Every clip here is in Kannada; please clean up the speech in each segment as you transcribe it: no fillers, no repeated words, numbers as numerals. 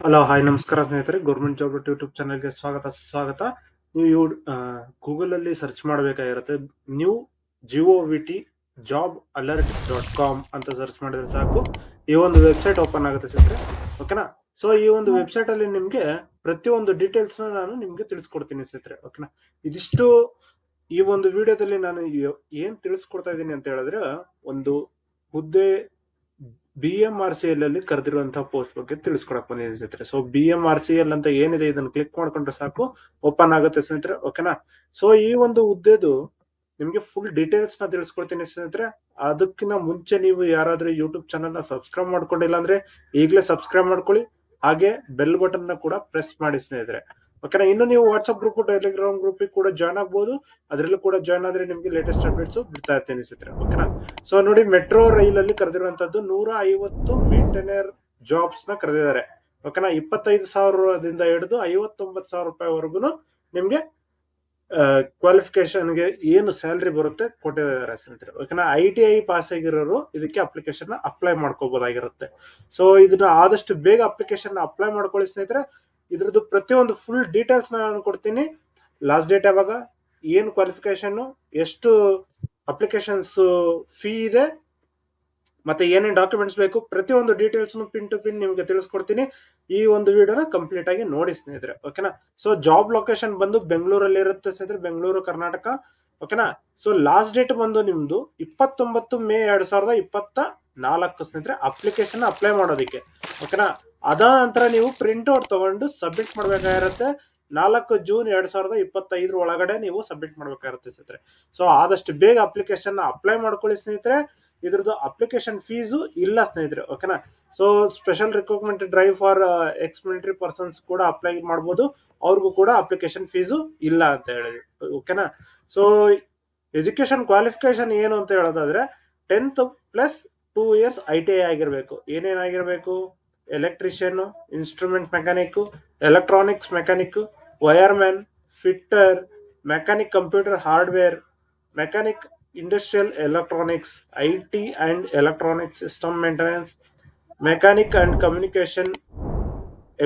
ಹಲೋ ಹಾಯ್ ನಮಸ್ಕಾರ ಸ್ನೇಹಿತರೆ, ಗೌರ್ಮೆಂಟ್ ಜಾಬ್ ಯೂಟ್ಯೂಬ್ ಚಾನಲ್ಗೆ ಸ್ವಾಗತ. ನೀವು ಗೂಗಲ್ ಅಲ್ಲಿ ಸರ್ಚ್ ಮಾಡಬೇಕಾಗಿರುತ್ತೆ. ನ್ಯೂ GOVT jobalert.com ಅಂತ ಸರ್ಚ್ ಮಾಡಿದ್ರೆ ಸಾಕು, ಈ ಒಂದು ವೆಬ್ಸೈಟ್ ಓಪನ್ ಆಗುತ್ತೆ ಸ್ನೇಹಿತರೆ. ಓಕೆನಾ. ಸೊ ಈ ಒಂದು ವೆಬ್ಸೈಟ್ ಅಲ್ಲಿ ನಿಮ್ಗೆ ಪ್ರತಿಯೊಂದು ಡೀಟೇಲ್ಸ್ ನಾನು ನಿಮ್ಗೆ ತಿಳಿಸ್ಕೊಡ್ತೀನಿ ಸ್ನೇಹಿತರೆ. ಓಕೆನಾ. ಇದಿಷ್ಟು ಈ ಒಂದು ವಿಡಿಯೋದಲ್ಲಿ ನಾನು ಏನ್ ತಿಳಿಸ್ಕೊಡ್ತಾ ಇದ್ದೀನಿ ಅಂತ ಹೇಳಿದ್ರೆ, ಒಂದು ಹುದ್ದೆ BMRCL ಅಲ್ಲಿ ಕರೆದಿರುವಂತಹ ಪೋಸ್ಟ್ ಬಗ್ಗೆ ತಿಳಿಸ್ಕೊಡಕ್ ಬಂದಿದ್ದೀನಿ ಸ್ನೇಹಿತರೆ. ಸೊ BMRCL ಅಂತ ಏನಿದೆ ಇದನ್ನ ಕ್ಲಿಕ್ ಮಾಡ್ಕೊಂಡ್ರೆ ಸಾಕು, ಓಪನ್ ಆಗುತ್ತೆ ಸ್ನೇಹಿತರೆ. ಓಕೆನಾ. ಸೊ ಈ ಒಂದು ಹುದ್ದೆದು ನಿಮ್ಗೆ ಫುಲ್ ಡೀಟೇಲ್ಸ್ ನ ತಿಳಿಸ್ಕೊಡ್ತೀನಿ ಸ್ನೇಹಿತರೆ. ಅದಕ್ಕಿಂತ ಮುಂಚೆ ನೀವು ಯಾರಾದ್ರೂ ಯೂಟ್ಯೂಬ್ ಚಾನಲ್ ನ ಸಬ್ಸ್ಕ್ರೈಬ್ ಮಾಡ್ಕೊಂಡಿಲ್ಲ ಅಂದ್ರೆ ಈಗಲೇ ಸಬ್ಸ್ಕ್ರೈಬ್ ಮಾಡ್ಕೊಳ್ಳಿ, ಹಾಗೆ ಬೆಲ್ ಬಟನ್ ನ ಕೂಡ ಪ್ರೆಸ್ ಮಾಡಿ ಸ್ನೇಹಿತರೆ. ಓಕೆನಾ. ಇನ್ನು ನೀವು ವಾಟ್ಸ್ಆಪ್ ಗ್ರೂಪ್, ಟೆಲಿಗ್ರಾಮ್ ಗ್ರೂಪ್ ಕೂಡ ಜಾಯ್ನ್ ಆಗ್ಬಹುದು. ಅದರಲ್ಲೂ ಕೂಡ ಜಾಯ್ನ್ ಆದ್ರೆ ನಿಮ್ಗೆ ಲೇಟೆಸ್ಟ್ ಅಪ್ಡೇಟ್ಸ್ ಬಿಡ್ತಾ ಇರ್ತೀನಿ ಸ್ನೇಹಿತರೆ. ಓಕೆನಾ. ಸೊ ನೋಡಿ, ಮೆಟ್ರೋ ರೈಲಲ್ಲಿ ಕರೆದಿರುವಂತದ್ದು 150 ಮೇಂಟೈನರ್ ಜಾಬ್ಸ್ ನ ಕರೆದಿದ್ದಾರೆ. ಓಕೆನಾ. 25,000ದಿಂದ ಹಿಡಿದು 59,000 ರೂಪಾಯಿವರೆಗೂ ನಿಮ್ಗೆ ಕ್ವಾಲಿಫಿಕೇಶನ್ಗೆ ಏನು ಸ್ಯಾಲರಿ ಬರುತ್ತೆ ಕೊಟ್ಟಿದ್ದಾರೆ ಸ್ನೇಹಿತರೆ. ಓಕೆನಾ. ITI ಪಾಸ್ ಆಗಿರೋರು ಇದಕ್ಕೆ ಅಪ್ಲಿಕೇಶನ್ ಅಪ್ಲೈ ಮಾಡ್ಕೋಬಹುದಾಗಿರುತ್ತೆ. ಸೊ ಇದನ್ನ ಆದಷ್ಟು ಬೇಗ ಅಪ್ಲಿಕೇಶನ್ ಅಪ್ಲೈ ಮಾಡ್ಕೊಳ್ಳಿ ಸ್ನೇಹಿತರೆ. ಇದ್ರದ್ದು ಪ್ರತಿಯೊಂದು ಫುಲ್ ಡೀಟೇಲ್ಸ್ ನಾನು ಕೊಡ್ತೀನಿ. ಲಾಸ್ಟ್ ಡೇಟ್ ಯಾವಾಗ, ಏನು ಕ್ವಾಲಿಫಿಕೇಶನ್, ಎಷ್ಟು ಅಪ್ಲಿಕೇಶನ್ಸ್ ಫೀ ಇದೆ, ಮತ್ತೆ ಏನೇನು ಡಾಕ್ಯುಮೆಂಟ್ಸ್ ಬೇಕು, ಪ್ರತಿಯೊಂದು ಡೀಟೇಲ್ಸ್ ಪಿನ್ ಟು ಪಿನ್ ನಿಮ್ಗೆ ತಿಳಿಸ್ಕೊಡ್ತೀನಿ. ಈ ಒಂದು ವಿಡಿಯೋನ ಕಂಪ್ಲೀಟ್ ಆಗಿ ನೋಡಿ ಸ್ನೇಹಿತರೆ. ಓಕೆನಾ. ಸೊ ಜಾಬ್ ಲೊಕೇಶನ್ ಬಂದು ಬೆಂಗಳೂರಲ್ಲಿ ಇರುತ್ತೆ ಸ್ನೇಹಿತರೆ, ಬೆಂಗಳೂರು ಕರ್ನಾಟಕ. ಓಕೆನಾ. ಸೊ ಲಾಸ್ಟ್ ಡೇಟ್ ಬಂದು ನಿಮ್ದು 29 ಮೇ 2024 ಸ್ನೇಹಿತರೆ, ಅಪ್ಲಿಕೇಶನ್ ಅಪ್ಲೈ ಮಾಡೋದಕ್ಕೆ. ಓಕೆನಾ. ಅದ ನಂತರ ನೀವು ಪ್ರಿಂಟ್ ಔಟ್ ತಗೊಂಡು ಸಬ್ಮಿಟ್ ಮಾಡ್ಬೇಕಾಗಿರುತ್ತೆ. 4 ಜೂನ್ 2025 ಒಳಗಡೆ ನೀವು ಸಬ್ಮಿಟ್ ಮಾಡ್ಬೇಕಾಗಿರುತ್ತೆ ಸ್ನೇಹಿತರೆ. ಸೊ ಆದಷ್ಟು ಬೇಗ ಅಪ್ಲಿಕೇಶನ್ ಅಪ್ಲೈ ಮಾಡ್ಕೊಳ್ಳಿ ಸ್ನೇಹಿತರೆ. ಇದ್ರದ್ದು ಅಪ್ಲಿಕೇಶನ್ ಫೀಸು ಇಲ್ಲ ಸ್ನೇಹಿತರೆ. ಓಕೆನಾ. So special recruitment drive for X military persons ಕೂಡ ಅಪ್ಲೈ ಮಾಡಬಹುದು, ಅವ್ರಿಗೂ ಕೂಡ ಅಪ್ಲಿಕೇಶನ್ ಫೀಸು ಇಲ್ಲ ಅಂತ ಹೇಳಿದ್ವಿ. ಓಕೆನಾ. ಸೊ ಎಜುಕೇಶನ್ ಕ್ವಾಲಿಫಿಕೇಶನ್ ಏನು ಅಂತ ಹೇಳೋದಾದ್ರೆ 10th ಪ್ಲಸ್ 2 years ITI ಆಗಿರ್ಬೇಕು. ಏನೇನಾಗಿರ್ಬೇಕು? Electrician, instrument mechanic, electronics mechanic, wireman, fitter, mechanic computer hardware, mechanic industrial electronics, IT and electronic system maintenance, mechanic and communication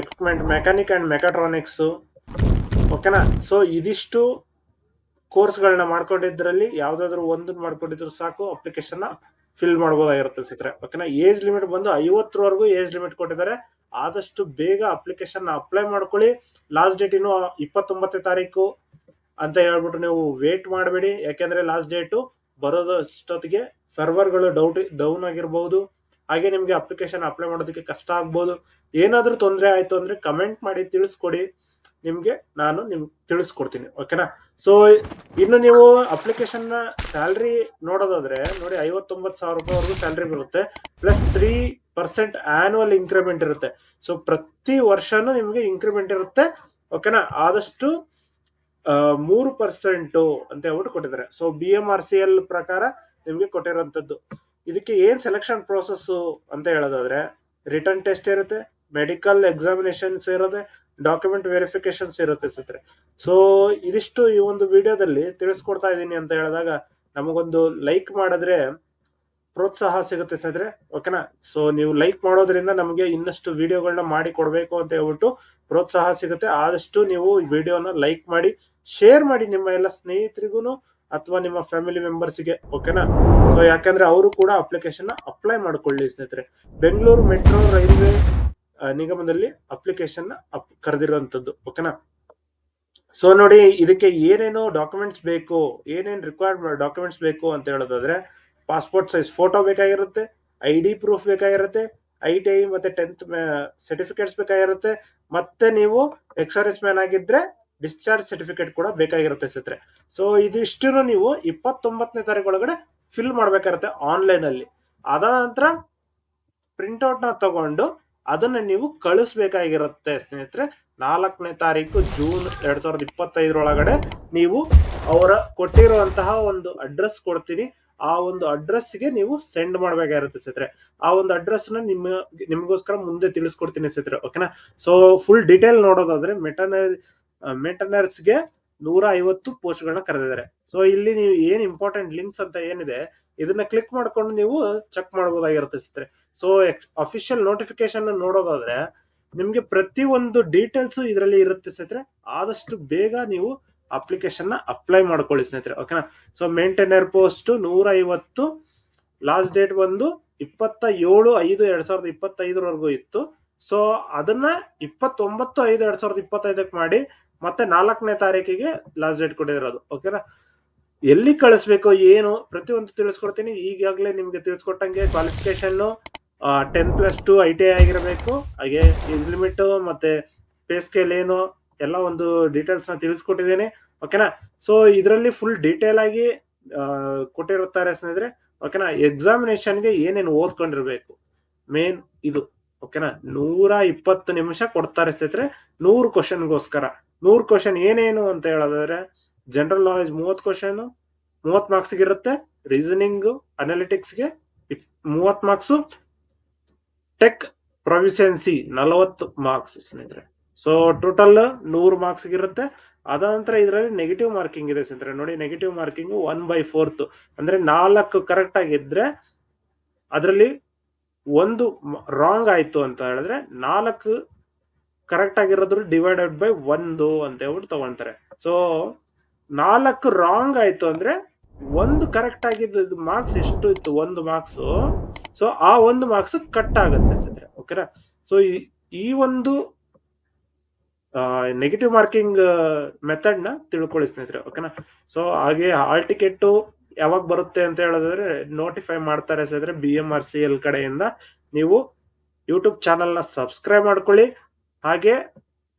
equipment, mechanic and mechatronics. ಓಕೆನಾ. ಸೊ ಇದಿಷ್ಟು ಕೋರ್ಸ್ಗಳನ್ನ ಮಾಡ್ಕೊಂಡಿದ್ರಲ್ಲಿ ಯಾವ್ದಾದ್ರು ಒಂದನ್ನು ಮಾಡ್ಕೊಂಡಿದ್ರು ಸಾಕು, ಅಪ್ಲಿಕೇಶನ್ ಫಿಲ್ ಮಾಡಬಹುದಾಗಿರುತ್ತೆ ಸ್ನೇಹಿತರೆ. ಓಕೆನಾ. ಏಜ್ ಲಿಮಿಟ್ ಬಂದು 50ವರೆಗೂ ಏಜ್ ಲಿಮಿಟ್ ಕೊಟ್ಟಿದ್ದಾರೆ. ಆದಷ್ಟು ಬೇಗ ಅಪ್ಲಿಕೇಶನ್ ಅಪ್ಲೈ ಮಾಡ್ಕೊಳ್ಳಿ. ಲಾಸ್ಟ್ ಡೇಟ್ ಇನ್ನು 29 ತಾರೀಕು ಅಂತ ಹೇಳ್ಬಿಟ್ಟು ನೀವು ವೇಟ್ ಮಾಡಬೇಡಿ. ಯಾಕೆಂದ್ರೆ ಲಾಸ್ಟ್ ಡೇಟು ಬರೋದಷ್ಟೊತ್ತಿಗೆ ಸರ್ವರ್ಗಳು ಡೌನ್ ಆಗಿರ್ಬಹುದು, ಹಾಗೆ ನಿಮ್ಗೆ ಅಪ್ಲಿಕೇಶನ್ ಅಪ್ಲೈ ಮಾಡೋದಕ್ಕೆ ಕಷ್ಟ ಆಗ್ಬೋದು. ಏನಾದ್ರೂ ತೊಂದರೆ ಆಯ್ತು ಅಂದ್ರೆ ಕಮೆಂಟ್ ಮಾಡಿ ತಿಳಿಸ್ಕೊಡಿ, ನಿಮ್ಗೆ ನಾನು ನಿಮ್ಗೆ ತಿಳಿಸ್ಕೊಡ್ತೀನಿ. ಓಕೆನಾ. ಸೊ ಇನ್ನು ನೀವು ಅಪ್ಲಿಕೇಶನ್ ನ ಸ್ಯಾಲ್ರಿ ನೋಡೋದಾದ್ರೆ ನೋಡಿ, 59,000 ರೂಪಾಯಿವರೆಗೂ ಸ್ಯಾಲ್ರಿ ಬರುತ್ತೆ, ಪ್ಲಸ್ 3% ಆನ್ಯುವಲ್ ಇಂಕ್ರಿಮೆಂಟ್ ಇರುತ್ತೆ. ಸೊ ಪ್ರತಿ ವರ್ಷನೂ ನಿಮ್ಗೆ ಇಂಕ್ರಿಮೆಂಟ್ ಇರುತ್ತೆ. ಓಕೆನಾ. ಆದಷ್ಟು 3% ಅಂತ ಹೇಳ್ಬಿಟ್ಟು ಕೊಟ್ಟಿದ್ದಾರೆ. ಸೊ BMRCL ಪ್ರಕಾರ ನಿಮ್ಗೆ ಕೊಟ್ಟಿರೋಂಥದ್ದು. ಇದಕ್ಕೆ ಏನ್ ಸೆಲೆಕ್ಷನ್ ಪ್ರೋಸೆಸ್ ಅಂತ ಹೇಳೋದಾದ್ರೆ, ರಿಟರ್ನ್ ಟೆಸ್ಟ್ ಇರುತ್ತೆ, ಮೆಡಿಕಲ್ ಎಕ್ಸಾಮಿನೇಷನ್ಸ್ ಇರುತ್ತೆ, ಡಾಕ್ಯುಮೆಂಟ್ ವೆರಿಫಿಕೇಶನ್ಸ್ ಇರುತ್ತೆ ಸ್ನೇಹಿತರೆ. ಸೊ ಇದಿಷ್ಟು ಈ ಒಂದು ವಿಡಿಯೋದಲ್ಲಿ ತಿಳಿಸ್ಕೊಡ್ತಾ ಇದ್ದೀನಿ ಅಂತ ಹೇಳಿದಾಗ ನಮಗೊಂದು ಲೈಕ್ ಮಾಡಿದ್ರೆ ಪ್ರೋತ್ಸಾಹ ಸಿಗುತ್ತೆ ಸ್ನೇಹಿತರೆ. ಓಕೆನಾ. ಸೊ ನೀವು ಲೈಕ್ ಮಾಡೋದ್ರಿಂದ ನಮಗೆ ಇನ್ನಷ್ಟು ವಿಡಿಯೋಗಳನ್ನ ಮಾಡಿ ಕೊಡ್ಬೇಕು ಅಂತ ಹೇಳ್ಬಿಟ್ಟು ಪ್ರೋತ್ಸಾಹ ಸಿಗುತ್ತೆ. ಆದಷ್ಟು ನೀವು ವಿಡಿಯೋನ ಲೈಕ್ ಮಾಡಿ, ಶೇರ್ ಮಾಡಿ ನಿಮ್ಮ ಎಲ್ಲ ಸ್ನೇಹಿತರಿಗೂ ಅಥವಾ ನಿಮ್ಮ ಫ್ಯಾಮಿಲಿ ಮೆಂಬರ್ಸ್ಗೆ. ಓಕೆನಾ. ಸೊ ಯಾಕಂದ್ರೆ ಅವರು ಕೂಡ ಅಪ್ಲಿಕೇಶನ್ ಅಪ್ಲೈ ಮಾಡ್ಕೊಳ್ಳಿ ಸ್ನೇಹಿತರೆ. ಬೆಂಗಳೂರು ಮೆಟ್ರೋ ರೈಲ್ವೆ ನಿಗಮದಲ್ಲಿ ಅಪ್ಲಿಕೇಶನ್ ಕರೆದಿರುವಂತದ್ದು. ಓಕೆನಾ. ಸೊ ನೋಡಿ, ಇದಕ್ಕೆ ಏನೇನು ಡಾಕ್ಯುಮೆಂಟ್ಸ್ ಬೇಕು, ಏನೇನು ರಿಕ್ವೈರ್ಡ್ ಡಾಕ್ಯುಮೆಂಟ್ಸ್ ಬೇಕು ಅಂತ ಹೇಳೋದಾದ್ರೆ, ಪಾಸ್ಪೋರ್ಟ್ ಸೈಜ್ ಫೋಟೋ ಬೇಕಾಗಿರುತ್ತೆ, ID ಪ್ರೂಫ್ ಬೇಕಾಗಿರುತ್ತೆ, ITI ಮತ್ತೆ 10th ಸರ್ಟಿಫಿಕೇಟ್ಸ್ ಬೇಕಾಗಿರುತ್ತೆ, ಮತ್ತೆ ನೀವು ಎಕ್ಸ್ ಮ್ಯಾನ್ ಆಗಿದ್ರೆ ಡಿಸ್ಚಾರ್ಜ್ ಸರ್ಟಿಫಿಕೇಟ್ ಕೂಡ ಬೇಕಾಗಿರುತ್ತೆ ಸ್ನೇಹಿತರೆ. ಸೊ ಇದಿಷ್ಟು ನೀವು 29ನೇ ತಾರೀಕು ಒಳಗಡೆ ಫಿಲ್ ಮಾಡ್ಬೇಕಾಗಿರುತ್ತೆ ಆನ್ಲೈನ್ ಅಲ್ಲಿ. ಅದ ನಂತರ ಪ್ರಿಂಟ್ಔಟ್ ನ ತಗೊಂಡು ಅದನ್ನ ನೀವು ಕಳಿಸ್ಬೇಕಾಗಿರುತ್ತೆ ಸ್ನೇಹಿತರೆ. 4ನೇ ತಾರೀಕು ಜೂನ್ 2025 ನೀವು ಅವರ ಕೊಟ್ಟಿರುವಂತಹ ಒಂದು ಅಡ್ರೆಸ್ ಕೊಡ್ತೀನಿ, ಆ ಒಂದು ಅಡ್ರೆಸ್ಗೆ ನೀವು ಸೆಂಡ್ ಮಾಡ್ಬೇಕಾಗಿರುತ್ತೆ ಸ್ನೇಹಿತರೆ. ಆ ಒಂದು ಅಡ್ರೆಸ್ ನ ನಿಮಗೋಸ್ಕರ ಮುಂದೆ ತಿಳಿಸ್ಕೊಡ್ತೀನಿ ಸ್ನೇಹಿತರೆ. ಓಕೆನಾ. ಸೊ ಫುಲ್ ಡೀಟೇಲ್ ನೋಡೋದಾದ್ರೆ, ಮೇಂಟೆನರ್ಸ್ಗೆ 150 ಪೋಸ್ಟ್ ಗಳನ್ನ ಕರೆದಿದ್ದಾರೆ. ಸೊ ಇಲ್ಲಿ ನೀವು ಏನ್ ಇಂಪಾರ್ಟೆಂಟ್ ಲಿಂಕ್ಸ್ ಅಂತ ಏನಿದೆ ಇದನ್ನ ಕ್ಲಿಕ್ ಮಾಡ್ಕೊಂಡು ನೀವು ಚೆಕ್ ಮಾಡಬಹುದಾಗಿರುತ್ತೆ ಸ್ನೇಹಿತರೆ. ಸೊ ಅಫಿಷಿಯಲ್ ನೋಟಿಫಿಕೇಶನ್ ನೋಡೋದಾದ್ರೆ ನಿಮ್ಗೆ ಪ್ರತಿ ಒಂದು ಡೀಟೇಲ್ಸ್ ಇದರಲ್ಲಿ ಇರುತ್ತೆ ಸ್ನೇಹಿತರೆ. ಆದಷ್ಟು ಬೇಗ ನೀವು ಅಪ್ಲಿಕೇಶನ್ ನ ಅಪ್ಲೈ ಮಾಡ್ಕೊಳ್ಳಿ ಸ್ನೇಹಿತರೆ, ಓಕೆನಾ. So maintainer post 150, last date ಬಂದು 27/5/2025 ಇತ್ತು. ಸೊ ಅದನ್ನ 29/5/2025 ಮಾಡಿ ಮತ್ತೆ 4ನೇ ತಾರೀಕಿಗೆ ಲಾಸ್ಟ್ ಡೇಟ್ ಕೊಟ್ಟಿರೋದು, ಓಕೆನಾ. ಎಲ್ಲಿ ಕಳಿಸ್ಬೇಕು ಏನು ಪ್ರತಿಯೊಂದು ತಿಳಿಸ್ಕೊಡ್ತೀನಿ. ಈಗಾಗಲೇ ನಿಮ್ಗೆ ತಿಳಿಸ್ಕೊಟ್ಟಂಗೆ ಕ್ವಾಲಿಫಿಕೇಶನ್ 10+2 ITI ಆಗಿರಬೇಕು. ಹಾಗೆ ಏಜ್ ಲಿಮಿಟ್ ಮತ್ತೆ ಪೇ ಸ್ಕೇಲ್ ಏನು ಎಲ್ಲ ಒಂದು ಡೀಟೇಲ್ಸ್ ನ ತಿಳಿಸ್ಕೊಟ್ಟಿದ್ದೇನೆ, ಓಕೆನಾ. ಸೊ ಇದರಲ್ಲಿ ಫುಲ್ ಡೀಟೇಲ್ ಆಗಿ ಕೊಟ್ಟಿರುತ್ತಾರೆ ಸ್ನೇಹಿತರೆ, ಓಕೆನಾ. ಎಕ್ಸಾಮಿನೇಷನ್ಗೆ ಏನೇನು ಓದ್ಕೊಂಡಿರ್ಬೇಕು ಮೇನ್ ಇದು, ಓಕೆನಾ. 120 ನಿಮಿಷ ಕೊಡ್ತಾರೆ ಸ್ನೇಹಿತರೆ 100 ಕ್ವಶನ್ಗೋಸ್ಕರ. 100 ಕ್ವಶನ್ ಏನೇನು ಅಂತ ಹೇಳೋದಾದ್ರೆ, ಜನರಲ್ ನಾಲೆಜ್ 30 ಕ್ವಶನ್ 30 ಮಾರ್ಕ್ಸ್ ಇರುತ್ತೆ, ರೀಸನಿಂಗ್ ಅನಾಲಿಟಿಕ್ಸ್ಗೆ 30 ಮಾರ್ಕ್ಸ್, ಟೆಕ್ ಪ್ರೊಫಿಷಿಯನ್ಸಿ 40 ಮಾರ್ಕ್ಸ್ ಸ್ನೇಹಿತರೆ. ಸೊ ಟೋಟಲ್ 100 ಮಾರ್ಕ್ಸ್ ಇರುತ್ತೆ. ಅದ ನಂತರ ಇದರಲ್ಲಿ ನೆಗೆಟಿವ್ ಮಾರ್ಕಿಂಗ್ ಇದೆ ಸ್ನೇಹಿತರೆ. ನೋಡಿ, ನೆಗೆಟಿವ್ ಮಾರ್ಕಿಂಗ್ 1/4 ಅಂದ್ರೆ 4 ಕರೆಕ್ಟ್ ಆಗಿದ್ರೆ ಅದರಲ್ಲಿ 1 ರಾಂಗ್ ಆಯ್ತು ಅಂತ ಹೇಳಿದ್ರೆ 4 ಕರೆಕ್ಟ್ ಆಗಿರೋದ್ರ ಡಿವೈಡೆಡ್ ಬೈ 1 ಅಂತ ಹೇಳ್ಬಿಟ್ಟು ತಗೊಂತಾರೆ. ಸೊ 4 ರಾಂಗ್ ಆಯ್ತು ಅಂದ್ರೆ 1 ಕರೆಕ್ಟ್ ಆಗಿದ್ದು ಮಾರ್ಕ್ಸ್ ಎಷ್ಟು ಇತ್ತು, 1 ಮಾರ್ಕ್ಸ್. ಸೊ ಆ 1 ಮಾರ್ಕ್ಸ್ ಕಟ್ ಆಗುತ್ತೆ ಸ್ನೇಹಿತರೆ, ಓಕೆನಾ. ಸೊ ಈ ಒಂದು ನೆಗೆಟಿವ್ ಮಾರ್ಕಿಂಗ್ ಮೆಥಡ್ ನ ತಿಳ್ಕೊಳ್ಳಿ ಸ್ನೇಹಿತರೆ, ಓಕೆನಾ. ಸೊ ಹಾಗೆ ಹಾಲ್ ಟಿಕೆಟ್ ಯಾವಾಗ ಬರುತ್ತೆ ಅಂತ ಹೇಳೋದಾದ್ರೆ ನೋಟಿಫೈ ಮಾಡ್ತಾರೆ ಸ್ನೇಹಿತರೆ BMRCL ಕಡೆಯಿಂದ. ನೀವು ಯೂಟ್ಯೂಬ್ ಚಾನಲ್ ನ ಸಬ್ಸ್ಕ್ರೈಬ್ ಮಾಡ್ಕೊಳ್ಳಿ, ಹಾಗೆ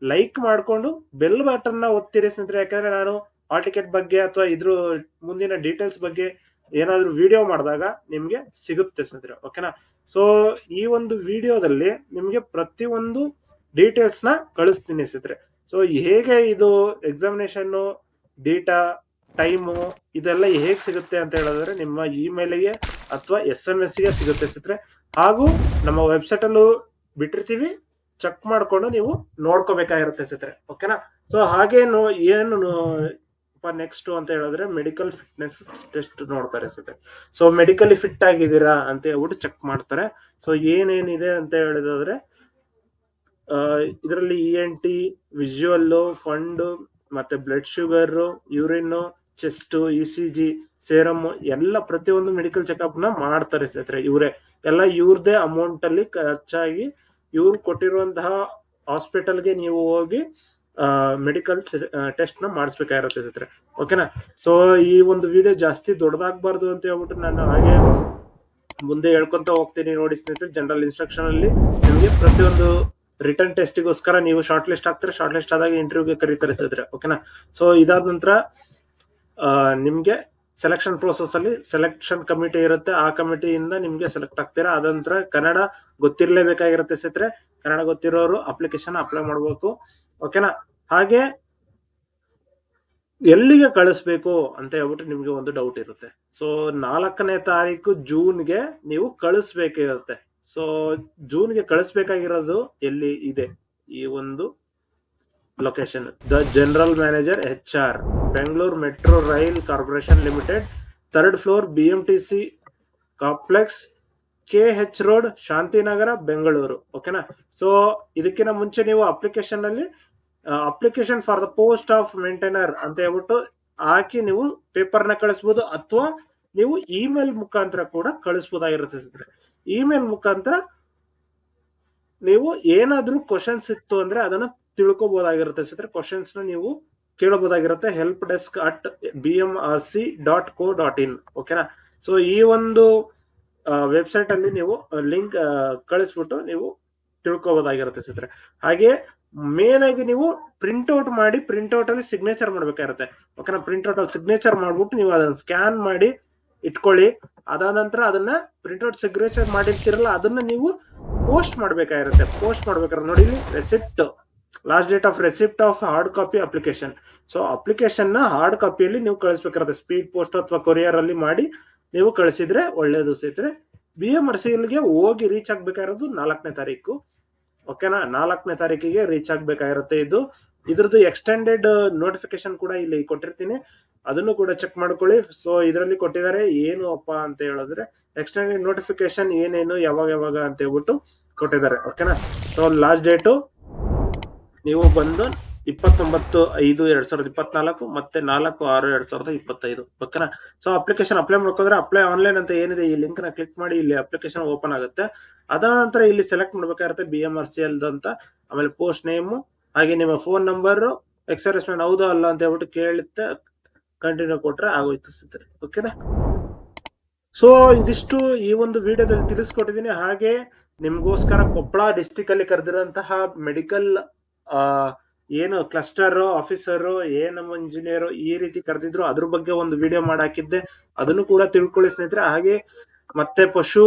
ಲೈಕ್ ಮಾಡ್ಕೊಂಡು ಬೆಲ್ ಬಟನ್ ನ ಒತ್ತಿರಿ ಸ್ನೇಹಿತರೆ. ಯಾಕಂದ್ರೆ ನಾನು ಹಾಲ್ ಟಿಕೆಟ್ ಬಗ್ಗೆ ಅಥವಾ ಇದ್ರ ಮುಂದಿನ ಡೀಟೇಲ್ಸ್ ಬಗ್ಗೆ ಏನಾದ್ರು ವಿಡಿಯೋ ಮಾಡಿದಾಗ ನಿಮ್ಗೆ ಸಿಗುತ್ತೆ ಸ್ನೇಹಿತರೆ, ಓಕೆನಾ. ಸೊ ಈ ಒಂದು ವಿಡಿಯೋದಲ್ಲಿ ನಿಮ್ಗೆ ಪ್ರತಿಯೊಂದು ಡೀಟೇಲ್ಸ್ ನ ಕಳಿಸ್ತೀನಿ ಸ್ನೇಹಿತರೆ. ಸೊ ಹೇಗೆ ಇದು ಎಕ್ಸಾಮಿನೇಷನ್ ಡೇಟಾ ಟೈಮು ಇದೆಲ್ಲ ಹೇಗೆ ಸಿಗುತ್ತೆ ಅಂತ ಹೇಳಿದ್ರೆ ನಿಮ್ಮ ಇಮೇಲ್ಗೆ ಅಥವಾ SMS ಗೆ ಸಿಗುತ್ತೆ ಸ್ನೇಹಿತರೆ. ಹಾಗೂ ನಮ್ಮ ವೆಬ್ಸೈಟ್ ಅಲ್ಲೂ ಬಿಟ್ಟಿರ್ತೀವಿ, ಚೆಕ್ ಮಾಡ್ಕೊಂಡು ನೀವು ನೋಡ್ಕೋಬೇಕಾಗಿರುತ್ತೆ ಸ್ನೇಹಿತರೆ, ಓಕೆನಾ. ಸೊ ಹಾಗೆ ಏನು ನೆಕ್ಸ್ಟ್ ಅಂತ ಹೇಳಿದ್ರೆ ಮೆಡಿಕಲ್ ಫಿಟ್ನೆಸ್ ಟೆಸ್ಟ್ ನೋಡ್ತಾರೆ ಸ್ನೇಹಿತರೆ. ಸೊ ಮೆಡಿಕಲಿ ಫಿಟ್ ಆಗಿದ್ದೀರಾ ಅಂತ ಹೇಳ್ಬಿಟ್ಟು ಚೆಕ್ ಮಾಡ್ತಾರೆ. ಸೊ ಏನೇನಿದೆ ಅಂತ ಹೇಳಿದ್ರೆ ಇದರಲ್ಲಿ ENT, ವಿಜುವಲ್, ಫಂಡ್, ಮತ್ತೆ blood sugar, urine, chest, ECG, ಸೇರಮ್ ಎಲ್ಲ ಪ್ರತಿಯೊಂದು ಮೆಡಿಕಲ್ ಚೆಕಪ್ ನ ಮಾಡ್ತಾರೆ ಸ್ನೇಹಿತರೆ. ಎಲ್ಲ ಇವ್ರದೇ ಅಮೌಂಟ್ ಅಲ್ಲಿ ಖರ್ಚಾಗಿ ಇವ್ರು ಕೊಟ್ಟಿರುವಂತಹ ಹಾಸ್ಪಿಟಲ್ಗೆ ನೀವು ಹೋಗಿ ಮೆಡಿಕಲ್ ಟೆಸ್ಟ್ ನ ಮಾಡಿಸ್ಬೇಕಾಗಿರುತ್ತೆ ಸ್ನೇಹಿತರೆ, ಓಕೆನಾ. ಸೊ ಈ ಒಂದು ವಿಡಿಯೋ ಜಾಸ್ತಿ ದೊಡ್ಡದಾಗಬಾರ್ದು ಅಂತ ಹೇಳ್ಬಿಟ್ಟು ನಾನು ಹಾಗೆ ಮುಂದೆ ಹೇಳ್ಕೊಂತ ಹೋಗ್ತೀನಿ. ನೋಡಿ ಸ್ನೇಹಿತರೆ, ಜನರಲ್ ಇನ್ಸ್ಟ್ರಕ್ಷನ್ ಅಲ್ಲಿ ನಿಮಗೆ ಪ್ರತಿಯೊಂದು ರಿಟರ್ನ್ ಟೆಸ್ಟಿಗೋಸ್ಕರ ನೀವು ಶಾರ್ಟ್ ಲಿಸ್ಟ್ ಆಗ್ತಾರೆ, ಶಾರ್ಟ್ ಲಿಸ್ಟ್ ಆದಾಗ ಇಂಟರ್ವ್ಯೂಗೆ ಕರೀತಾರೆ ಸ್ನೇಹಿತರೆ, ಓಕೆನಾ. ಸೊ ಇದಾದ ನಂತರ ನಿಮ್ಗೆ ಸೆಲೆಕ್ಷನ್ ಪ್ರೋಸೆಸ್ ಅಲ್ಲಿ ಸೆಲೆಕ್ಷನ್ ಕಮಿಟಿ ಇರುತ್ತೆ, ಆ ಕಮಿಟಿಯಿಂದ ನಿಮ್ಗೆ ಸೆಲೆಕ್ಟ್ ಆಗ್ತೀರಾ. ಅದ ನಂತರ ಕನ್ನಡ ಗೊತ್ತಿರಲೇಬೇಕಾಗಿರುತ್ತೆ ಸ್ನೇಹಿತರೆ. ಕನ್ನಡ ಗೊತ್ತಿರೋರು ಅಪ್ಲಿಕೇಶನ್ ಅಪ್ಲೈ ಮಾಡಬೇಕು, ಓಕೆನಾ. ಹಾಗೆ ಎಲ್ಲಿಗೆ ಕಳಿಸ್ಬೇಕು ಅಂತ ಹೇಳ್ಬಿಟ್ಟು ನಿಮ್ಗೆ ಒಂದು ಡೌಟ್ ಇರುತ್ತೆ. ಸೊ 4ನೇ ತಾರೀಕು ಜೂನ್ಗೆ ನೀವು ಕಳಿಸ್ಬೇಕಿರುತ್ತೆ. ಸೊ ಜೂನ್ಗೆ ಕಳಿಸ್ಬೇಕಾಗಿರೋದು ಎಲ್ಲಿ ಇದೆ, ಈ ಒಂದು location the general manager HR, Bengaluru metro rail corporation limited, 3rd floor, BMTC complex, KH road, Shantinagar, Bengaluru, ಓಕೆನಾ. ಸೊ ಇದಕ್ಕಿಂತ ಮುಂಚೆ ನೀವು ಅಪ್ಲಿಕೇಶನ್ ಅಲ್ಲಿ application for the post of maintainer ಅಂತ ಹೇಳ್ಬಿಟ್ಟು ಹಾಕಿ ನೀವು ಪೇಪರ್ ನ ಕಳಿಸಬಹುದು, ಅಥವಾ ನೀವು ಇಮೇಲ್ ಮುಖಾಂತರ ಕೂಡ ಕಳಿಸಬಹುದಾಗಿರುತ್ತೆ. ಇಮೇಲ್ ಮುಖಾಂತರ ನೀವು ಏನಾದ್ರೂ ಕ್ವಶನ್ಸ್ ಇತ್ತು ಅಂದ್ರೆ ಅದನ್ನ ತಿಳ್ಕೊಬಹುದಾಗಿರುತ್ತೆ ಸ್ನೇಹಿತರೆ. ಕ್ವಶನ್ಸ್ ನ ನೀವು ಕೇಳಬಹುದಾಗಿರುತ್ತೆ helpdesk@bmrc.co.in, ಓಕೆನಾ. ಸೊ ಈ ಒಂದು ವೆಬ್ಸೈಟ್ ಅಲ್ಲಿ ನೀವು ಲಿಂಕ್ ಕಳಿಸ್ಬಿಟ್ಟು ನೀವು ತಿಳ್ಕೊಬಹುದಾಗಿರುತ್ತೆ ಸ್ನೇಹಿತರೆ. ಹಾಗೆ ಮೇನ್ ಆಗಿ ನೀವು ಪ್ರಿಂಟ್ಔಟ್ ಮಾಡಿ ಪ್ರಿಂಟ್ಔಟ್ ಅಲ್ಲಿ ಸಿಗ್ನೇಚರ್ ಮಾಡ್ಬೇಕಾಗಿರುತ್ತೆ, ಓಕೆನಾ. ಪ್ರಿಂಟ್ಔಟ್ ಅಲ್ಲಿ ಸಿಗ್ನೇಚರ್ ಮಾಡ್ಬಿಟ್ಟು ನೀವು ಅದನ್ನ ಸ್ಕ್ಯಾನ್ ಮಾಡಿ ಇಟ್ಕೊಳ್ಳಿ. ಅದಾದ ನಂತರ ಅದನ್ನ ಪ್ರಿಂಟ್ಔಟ್ ಸಿಗ್ನೇಚರ್ ಮಾಡಿರ್ತೀರಲ್ಲ ಅದನ್ನ ನೀವು ಪೋಸ್ಟ್ ಮಾಡ್ಬೇಕಾಗಿರುತ್ತೆ. ಪೋಸ್ಟ್ ಮಾಡ್ಬೇಕಾದ್ರೆ ನೋಡಿ receipt, last date of receipt of hard copy application. So application ನ ಹಾರ್ಡ್ ಕಾಪಿಯಲ್ಲಿ ನೀವು ಕಳಿಸ್ಬೇಕಾಗುತ್ತೆ. ಸ್ಪೀಡ್ ಪೋಸ್ಟ್ ಅಥವಾ ಕೊರಿಯರ್ ಅಲ್ಲಿ ಮಾಡಿ ನೀವು ಕಳಿಸಿದ್ರೆ ಒಳ್ಳೇದು ಸ್ನೇಹಿತರೆ. BMRCL ಗೆ ಹೋಗಿ ರೀಚ್ ಆಗ್ಬೇಕಾಗಿರೋದು 4ನೇ ತಾರೀಕು. ಓಕೆನಾ. 4ನೇ ತಾರೀಕಿಗೆ ರೀಚ್ ಆಗ್ಬೇಕಾಗಿರುತ್ತೆ. ಇದ್ರದ್ದು ಎಕ್ಸ್ಟೆಂಡೆಡ್ ನೋಟಿಫಿಕೇಶನ್ ಕೂಡ ಇಲ್ಲಿ ಕೊಟ್ಟಿರ್ತೀನಿ, ಅದನ್ನು ಕೂಡ ಚೆಕ್ ಮಾಡ್ಕೊಳ್ಳಿ. ಸೊ ಇದರಲ್ಲಿ ಕೊಟ್ಟಿದ್ದಾರೆ ಏನು ಅಪ್ಪ ಅಂತ ಹೇಳಿದ್ರೆ ಎಕ್ಸ್ಟೆಂಡೆಡ್ ನೋಟಿಫಿಕೇಶನ್ ಏನೇನು ಯಾವಾಗ ಅಂತ ಹೇಳ್ಬಿಟ್ಟು ಕೊಟ್ಟಿದ್ದಾರೆ. ಓಕೆನಾ. ಸೊ ಲಾಸ್ಟ್ ಡೇಟು ನೀವು ಬಂದು 29/5/2024 ಮತ್ತೆ 4/6/2025. ಓಕೆನಾ. ಸೊ ಅಪ್ಲಿಕೇಶನ್ ಅಪ್ಲೈ ಮಾಡ್ಕೊಂಡ್ರೆ ಅಪ್ಲೈ ಆನ್ಲೈನ್ ಅಂತ ಏನಿದೆ ಈ ಲಿಂಕ್ ನ ಕ್ಲಿಕ್ ಮಾಡಿ, ಇಲ್ಲಿ ಅಪ್ಲಿಕೇಶನ್ ಓಪನ್ ಆಗುತ್ತೆ. ಅದಾದ ನಂತರ ಇಲ್ಲಿ ಸೆಲೆಕ್ಟ್ ಮಾಡ್ಬೇಕಾಗಿರುತ್ತೆ BMRCL ಅಂತ, ಆಮೇಲೆ ಪೋಸ್ಟ್ ನೇಮು, ಹಾಗೆ ನಿಮ್ಮ ಫೋನ್ ನಂಬರ್, ಎಕ್ಸರ್ವಿಸ್ಮೆನ್ ಹೌದಾ ಅಲ್ಲ ಅಂತ ಹೇಳ್ಬಿಟ್ಟು ಕೇಳುತ್ತೆ. ಕಂಟಿನ್ಯೂ ಕೊಟ್ರೆ ಆಗೋಯ್ತು ಸ್ನೇಹಿತರೆ. ಓಕೆನಾ. ಸೊ ಇದಿಷ್ಟು ಈ ಒಂದು ವಿಡಿಯೋದಲ್ಲಿ ತಿಳಿಸ್ಕೊಟ್ಟಿದ್ದೀನಿ. ಹಾಗೆ ನಿಮ್ಗೋಸ್ಕರ ಕೊಪ್ಪಳ ಡಿಸ್ಟಿಕ್ ಅಲ್ಲಿ ಕರೆದಿರುವಂತಹ ಮೆಡಿಕಲ್ ಏನು ಕ್ಲಸ್ಟರ್ ಆಫೀಸರ್, ನಮ್ಮ ಇಂಜಿನಿಯರ್ ಈ ರೀತಿ ಕರೆದಿದ್ರು, ಅದ್ರ ಬಗ್ಗೆ ಒಂದು ವಿಡಿಯೋ ಮಾಡಾಕಿದ್ದೆ, ಅದನ್ನು ಕೂಡ ತಿಳ್ಕೊಳ್ಳಿ ಸ್ನೇಹಿತರೆ. ಹಾಗೆ ಮತ್ತೆ ಪಶು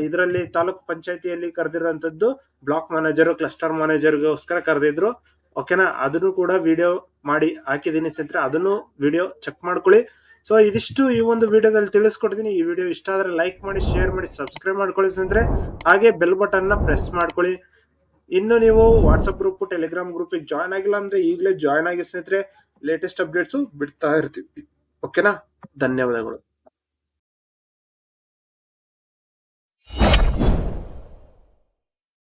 ಇದರಲ್ಲಿ ತಾಲೂಕ್ ಪಂಚಾಯತಿಯಲ್ಲಿ ಕರೆದಿರುವಂತದ್ದು ಬ್ಲಾಕ್ ಮ್ಯಾನೇಜರ್, ಕ್ಲಸ್ಟರ್ ಮ್ಯಾನೇಜರ್ಗೋಸ್ಕರ ಕರೆದಿದ್ರು. ಓಕೆನಾ. ಅದನ್ನು ಕೂಡ ವಿಡಿಯೋ ಮಾಡಿ ಹಾಕಿದ್ದೀನಿ ಸ್ನೇಹಿತರೆ, ಅದನ್ನು ವಿಡಿಯೋ ಚೆಕ್ ಮಾಡ್ಕೊಳ್ಳಿ. ಸೊ ಇದಿಷ್ಟು ಈ ಒಂದು ವಿಡಿಯೋದಲ್ಲಿ ತಿಳಿಸ್ಕೊಟ್ಟಿದ್ದೀನಿ. ಈ ವಿಡಿಯೋ ಇಷ್ಟ ಆದ್ರೆ ಲೈಕ್ ಮಾಡಿ, ಶೇರ್ ಮಾಡಿ, ಸಬ್ಸ್ಕ್ರೈಬ್ ಮಾಡ್ಕೊಳ್ಳಿ ಸ್ನೇಹಿತರೆ. ಹಾಗೆ ಬೆಲ್ ಬಟನ್ ನ ಪ್ರೆಸ್ ಮಾಡ್ಕೊಳ್ಳಿ. ಇನ್ನು ನೀವು WhatsApp group, Telegram group join ಆಗಿಲ್ಲ ಅಂದ್ರೆ ಈಗಲೇ ಜಾಯ್ನ್ ಆಗಿ ಸ್ನೇಹಿತರೆ. ಲೇಟೆಸ್ಟ್ ಅಪ್ಡೇಟ್ಸ್ ಬಿಡ್ತಾ ಇರ್ತೀವಿ. ಓಕೆನಾ. ಧನ್ಯವಾದಗಳು.